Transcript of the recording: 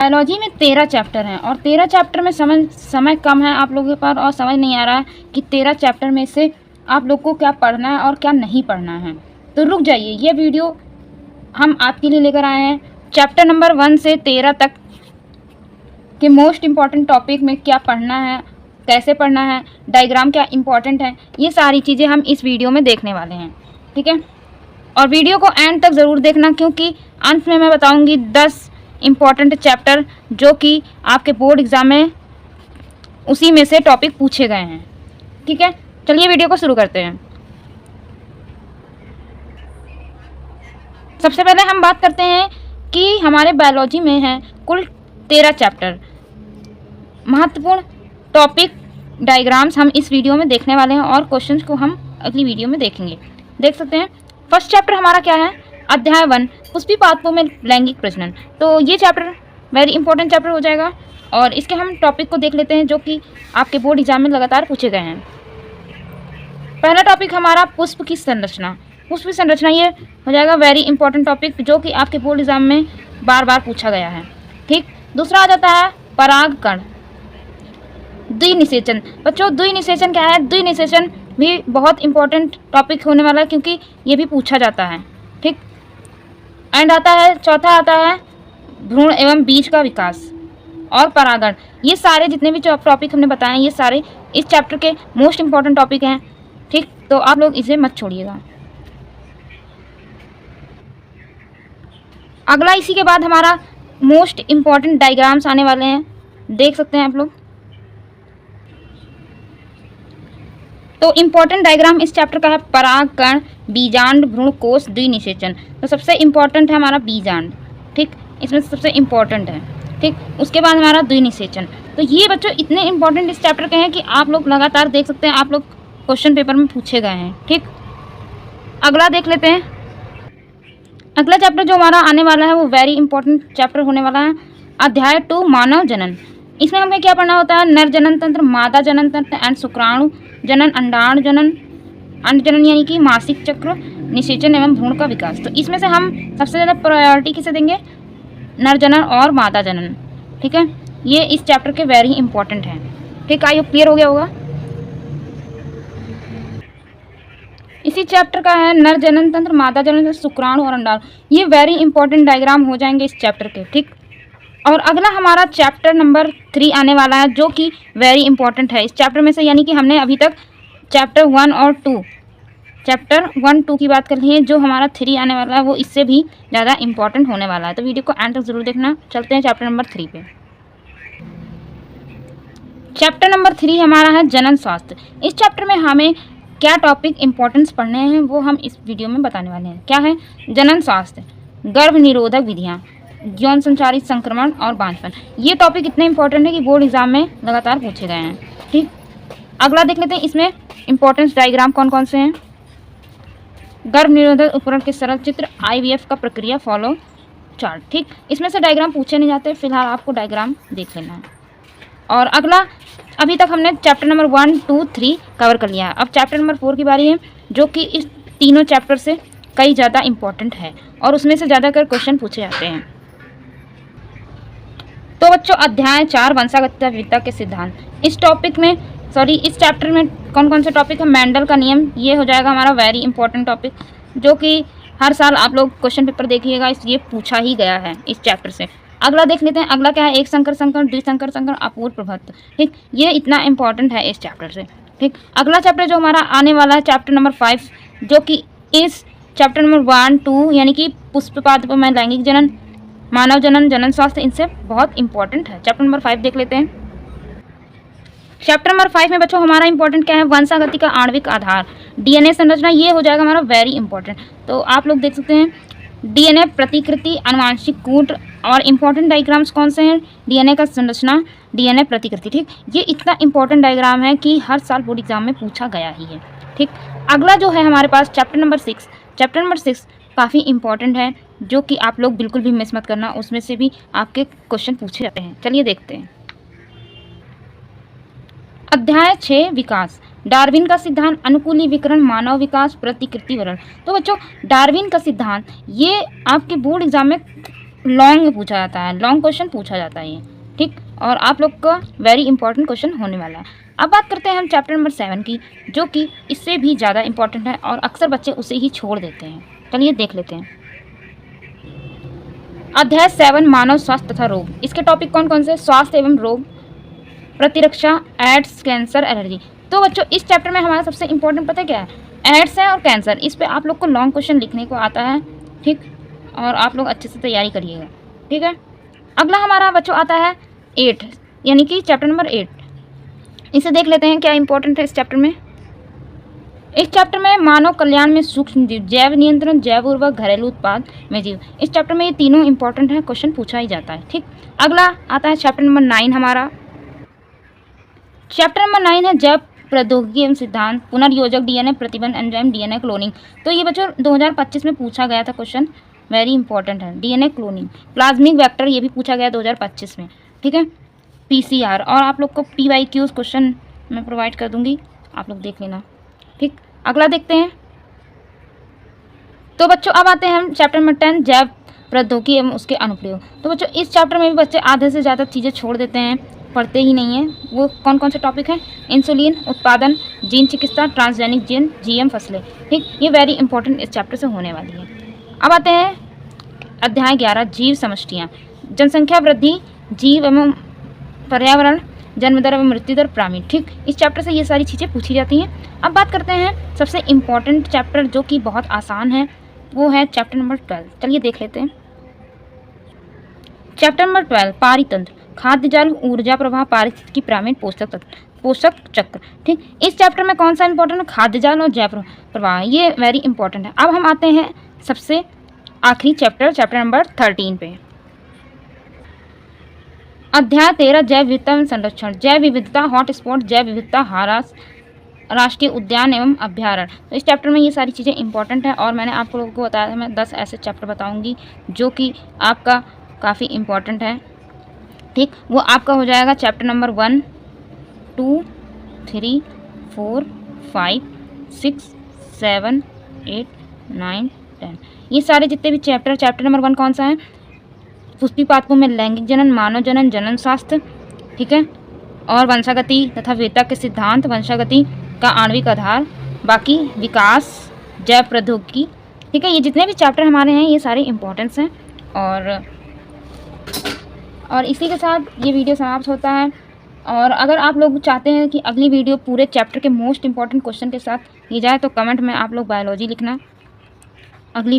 Biology में 13 chapter हैं और 13 चैप्टर में समय कम है आप लोगों के पास और समझ नहीं आ रहा है कि 13 चैप्टर में से आप लोग को क्या पढ़ना है और क्या नहीं पढ़ना है। तो रुक जाइए, ये वीडियो हम आपके लिए लेकर आए हैं। चैप्टर नंबर 1 से 13 तक के मोस्ट इम्पॉर्टेंट टॉपिक में क्या पढ़ना है, कैसे पढ़ना है, डायग्राम क्या इम्पॉर्टेंट है, ये सारी चीज़ें हम इस वीडियो में देखने वाले हैं। ठीक है, और वीडियो को एंड तक ज़रूर देखना क्योंकि अंत में मैं बताऊंगी 10 इम्पॉर्टेंट चैप्टर जो कि आपके बोर्ड एग्ज़ाम में उसी में से टॉपिक पूछे गए हैं। ठीक है, चलिए वीडियो को शुरू करते हैं। सबसे पहले हम बात करते हैं कि हमारे बायोलॉजी में है कुल 13 चैप्टर। महत्वपूर्ण टॉपिक डायग्राम्स हम इस वीडियो में देखने वाले हैं और क्वेश्चंस को हम अगली वीडियो में देखेंगे। देख सकते हैं फर्स्ट चैप्टर हमारा क्या है, अध्याय 1 पुष्पी पादपों में लैंगिक प्रजनन। तो ये चैप्टर वेरी इंपॉर्टेंट चैप्टर हो जाएगा और इसके हम टॉपिक को देख लेते हैं जो कि आपके बोर्ड एग्जाम में लगातार पूछे गए हैं। पहला टॉपिक हमारा पुष्प की संरचना। पुष्प की संरचना ये हो जाएगा वेरी इंपॉर्टेंट टॉपिक जो कि आपके बोर्ड एग्जाम में बार बार पूछा गया है। ठीक, दूसरा आ जाता है परागकण, द्विनिषेचन। बच्चों द्विनिषेचन क्या है, द्विनिषेचन भी बहुत इंपॉर्टेंट टॉपिक होने वाला है क्योंकि ये भी पूछा जाता है। ठीक, एंड आता है चौथा आता है भ्रूण एवं बीज का विकास और परागण। ये सारे जितने भी टॉपिक हमने बताए हैं ये सारे इस चैप्टर के मोस्ट इम्पॉर्टेंट टॉपिक हैं। ठीक, तो आप लोग इसे मत छोड़िएगा। अगला इसी के बाद हमारा मोस्ट इम्पॉर्टेंट डायग्राम्स आने वाले हैं, देख सकते हैं आप लोग। तो इम्पॉर्टेंट डायग्राम इस चैप्टर का है परागकण, बीजांड, भ्रूण कोश, द्विनिषेचन। तो सबसे इम्पॉर्टेंट है हमारा बीजांड। ठीक, इसमें सबसे इम्पॉर्टेंट है। ठीक, उसके बाद हमारा द्विनिषेचन। तो ये बच्चों इतने इम्पॉर्टेंट इस चैप्टर के हैं कि आप लोग लगातार देख सकते हैं, आप लोग क्वेश्चन पेपर में पूछे गए हैं। ठीक, अगला देख लेते हैं। अगला चैप्टर जो हमारा आने वाला है वो वेरी इंपॉर्टेंट चैप्टर होने वाला है, अध्याय 2 मानव जनन। इसमें हमें क्या पढ़ना होता है, नर जनन तंत्र, मादा जनन तंत्र एंड शुक्राणु जनन, अंडाणु जनन, अंड जनन यानी कि मासिक चक्र, निषेचन एवं भ्रूण का विकास। तो इसमें से हम सबसे ज़्यादा प्रायोरिटी किसे देंगे, नर जनन और मादा जनन। ठीक है, ये इस चैप्टर के वेरी इंपॉर्टेंट हैं। ठीक, आई होप क्लियर हो गया होगा। इसी चैप्टर का है नर जनन तंत्र, मादा जनन तंत्र, शुक्राणु और अंडाणु। ये वेरी इंपॉर्टेंट डायग्राम हो जाएंगे इस चैप्टर के। ठीक, और अगला हमारा चैप्टर नंबर 3 आने वाला है जो कि वेरी इंपॉर्टेंट है इस चैप्टर में से, यानी कि हमने अभी तक चैप्टर 1 और 2 चैप्टर 1, 2 की बात कर ली है। जो हमारा 3 आने वाला है वो इससे भी ज़्यादा इंपॉर्टेंट होने वाला है। तो वीडियो को एंड तक जरूर देखना। चलते हैं चैप्टर नंबर 3 पे। चैप्टर नंबर 3 हमारा है जनन स्वास्थ्य। इस चैप्टर में हमें क्या टॉपिक इंपॉर्टेंस पढ़ने हैं वो हम इस वीडियो में बताने वाले हैं। क्या है, जनन स्वास्थ्य, गर्भ निरोधक विधियाँ, यौन संचारित संक्रमण और बांझपन। ये टॉपिक इतने इंपॉर्टेंट है कि बोर्ड एग्जाम में लगातार पूछे गए हैं। ठीक, अगला देख लेते हैं इसमें इंपॉर्टेंस डायग्राम कौन कौन से हैं। गर्भ निरोधक उपकरण के सरल चित्र, IVF का प्रक्रिया फॉलो चार्ट। ठीक, इसमें से डायग्राम पूछे नहीं जाते, फिलहाल आपको डायग्राम देख लेना है। और अगला, अभी तक हमने चैप्टर नंबर 1, 2, 3 कवर कर लिया है। अब चैप्टर नंबर 4 की बारी है जो कि इस तीनों चैप्टर से कई ज़्यादा इंपॉर्टेंट है और उसमें से ज़्यादातर क्वेश्चन पूछे जाते हैं। तो बच्चों अध्याय 4 वंशागत विविधता के सिद्धांत। इस चैप्टर में कौन कौन से टॉपिक है, मेंडल का नियम, ये हो जाएगा हमारा वेरी इंपॉर्टेंट टॉपिक जो कि हर साल आप लोग क्वेश्चन पेपर देखिएगा, इसलिए पूछा ही गया है इस चैप्टर से। अगला देख लेते हैं, अगला क्या है, एक संकर संकर, द्विसंकर संकर, अपूर्ण प्रभुत्व। ठीक, ये इतना इंपॉर्टेंट है इस चैप्टर से। ठीक, अगला चैप्टर जो हमारा आने वाला है चैप्टर नंबर 5 जो कि इस चैप्टर नंबर 1, 2 यानी कि पुष्प पादपों में लैंगिक जनन, मानव जनन, जनन स्वास्थ्य, इनसे बहुत इंपॉर्टेंट है। चैप्टर नंबर 5 देख लेते हैं। चैप्टर नंबर 5 में बच्चों हमारा इंपॉर्टेंट क्या है, वंशागति का आणविक आधार, DNA संरचना, ये हो जाएगा हमारा वेरी इंपॉर्टेंट। तो आप लोग देख सकते हैं DNA प्रतिकृति, आनुवांशिक कूट और इम्पॉर्टेंट डायग्राम्स कौन से हैं, DNA का संरचना, DNA प्रतिकृति। ठीक, ये इतना इंपॉर्टेंट डायग्राम है कि हर साल बोर्ड एग्जाम में पूछा गया ही है। ठीक, अगला जो है हमारे पास चैप्टर नंबर 6। चैप्टर नंबर 6 काफ़ी इंपॉर्टेंट है जो कि आप लोग बिल्कुल भी मिस मत करना, उसमें से भी आपके क्वेश्चन पूछे जाते हैं। चलिए देखते हैं। अध्याय 6 विकास, डार्विन का सिद्धांत, अनुकूलीकरण, मानव विकास, प्रतिकृति वर्ण। तो बच्चों डार्विन का सिद्धांत ये आपके बोर्ड एग्जाम में लॉन्ग में पूछा जाता है, लॉन्ग क्वेश्चन पूछा जाता है ये, ठीक। और आप लोग का वेरी इंपॉर्टेंट क्वेश्चन होने वाला है। अब बात करते हैं हम चैप्टर नंबर 7 की, जो कि इससे भी ज़्यादा इंपॉर्टेंट है और अक्सर बच्चे उसे ही छोड़ देते हैं। चलिए देख लेते हैं। अध्याय 7 मानव स्वास्थ्य तथा रोग। इसके टॉपिक कौन कौन से? स्वास्थ्य एवं रोग, प्रतिरक्षा, एड्स, कैंसर, एलर्जी। तो बच्चों इस चैप्टर में हमारा सबसे इंपॉर्टेंट पता है क्या है? एड्स है और कैंसर। इस पे आप लोग को लॉन्ग क्वेश्चन लिखने को आता है, ठीक। और आप लोग अच्छे से तैयारी करिएगा, ठीक है। अगला हमारा बच्चों आता है 8, यानी कि चैप्टर नंबर 8। इसे देख लेते हैं क्या इंपॉर्टेंट है इस चैप्टर में। इस चैप्टर में मानव कल्याण में सूक्ष्म जीव, जैव नियंत्रण, जैव उर्वरक, घरेलू उत्पाद में जीव। इस चैप्टर में ये तीनों इंपॉर्टेंट है, क्वेश्चन पूछा ही जाता है, ठीक। अगला आता है चैप्टर नंबर 9 हमारा। चैप्टर नंबर 9 है जैव प्रौद्योगिकी एवं सिद्धांत, पुनर्योजक डीएनए, प्रतिबंध एंजाइम, डीएनए क्लोनिंग। तो ये बच्चों 2025 में पूछा गया था क्वेश्चन, वेरी इंपॉर्टेंट है। डीएनए क्लोनिंग, प्लाज्मिक वेक्टर, ये भी पूछा गया 2025 में, ठीक है। पीसीआर, और आप लोग को PYQs क्वेश्चन मैं प्रोवाइड कर दूंगी, आप लोग देख लेना, ठीक। अगला देखते हैं। तो बच्चों अब आते हैं हम चैप्टर नंबर 10 जैव प्रौद्योगिकी एवं उसके अनुप्रयोग। तो बच्चों इस चैप्टर में भी बच्चे आधे से ज़्यादा चीज़ें छोड़ देते हैं, पढ़ते ही नहीं हैं। वो कौन कौन से टॉपिक हैं? इंसुलिन उत्पादन, जीन चिकित्सा, ट्रांसजेनिक जीन, जीएम फसलें, ठीक। ये वेरी इंपॉर्टेंट इस चैप्टर से होने वाली है। अब आते हैं अध्याय 11 जीव समष्टियाँ, जनसंख्या वृद्धि, जीव एवं पर्यावरण, जन्म दर एवं मृत्यु दर, प्राणी, ठीक। इस चैप्टर से ये सारी चीज़ें पूछी जाती हैं। अब बात करते हैं सबसे इम्पॉर्टेंट चैप्टर जो कि बहुत आसान है, वो है चैप्टर नंबर 12। चलिए देख लेते हैं। चैप्टर नंबर 12 पारितंत्र, खाद्य जल, ऊर्जा प्रवाह, पारिस्थितिकी, प्राणी, पोषक तत्व, पोषक चक्र, ठीक। इस चैप्टर में कौन सा इंपॉर्टेंट है? खाद्य जल और जैव प्रवाह, ये वेरी इंपॉर्टेंट है। अब हम आते हैं सबसे आखिरी चैप्टर, चैप्टर नंबर 13 पे। अध्याय 13 जैव विविधता एवं संरक्षण, जैव विविधता हॉटस्पॉट, जैव विविधता हारास, राष्ट्रीय उद्यान एवं अभ्यारण्य। तो इस चैप्टर में ये सारी चीज़ें इंपॉर्टेंट है और मैंने आप लोगों को बताया था मैं 10 ऐसे चैप्टर बताऊंगी जो कि आपका काफ़ी इंपॉर्टेंट है, ठीक। वो आपका हो जाएगा चैप्टर नंबर 1, 2, 3, 4, 5, 6, 7, 8, 9, 10। ये सारे जितने भी चैप्टर नंबर 1 कौन सा है? पुष्पिपातकों में लैंगिक जनन, मानव जनन, जनन शास्त्र, ठीक है। और वंशागति तथा विविधता के सिद्धांत, वंशागति का आणविक आधार, बाकी विकास, जैव प्रौद्योगिकी, ठीक है। ये जितने भी चैप्टर हमारे हैं ये सारे इंपॉर्टेंस हैं। और इसी के साथ ये वीडियो समाप्त होता है। और अगर आप लोग चाहते हैं कि अगली वीडियो पूरे चैप्टर के मोस्ट इंपॉर्टेंट क्वेश्चन के साथ की जाए तो कमेंट में आप लोग बायोलॉजी लिखना। अगली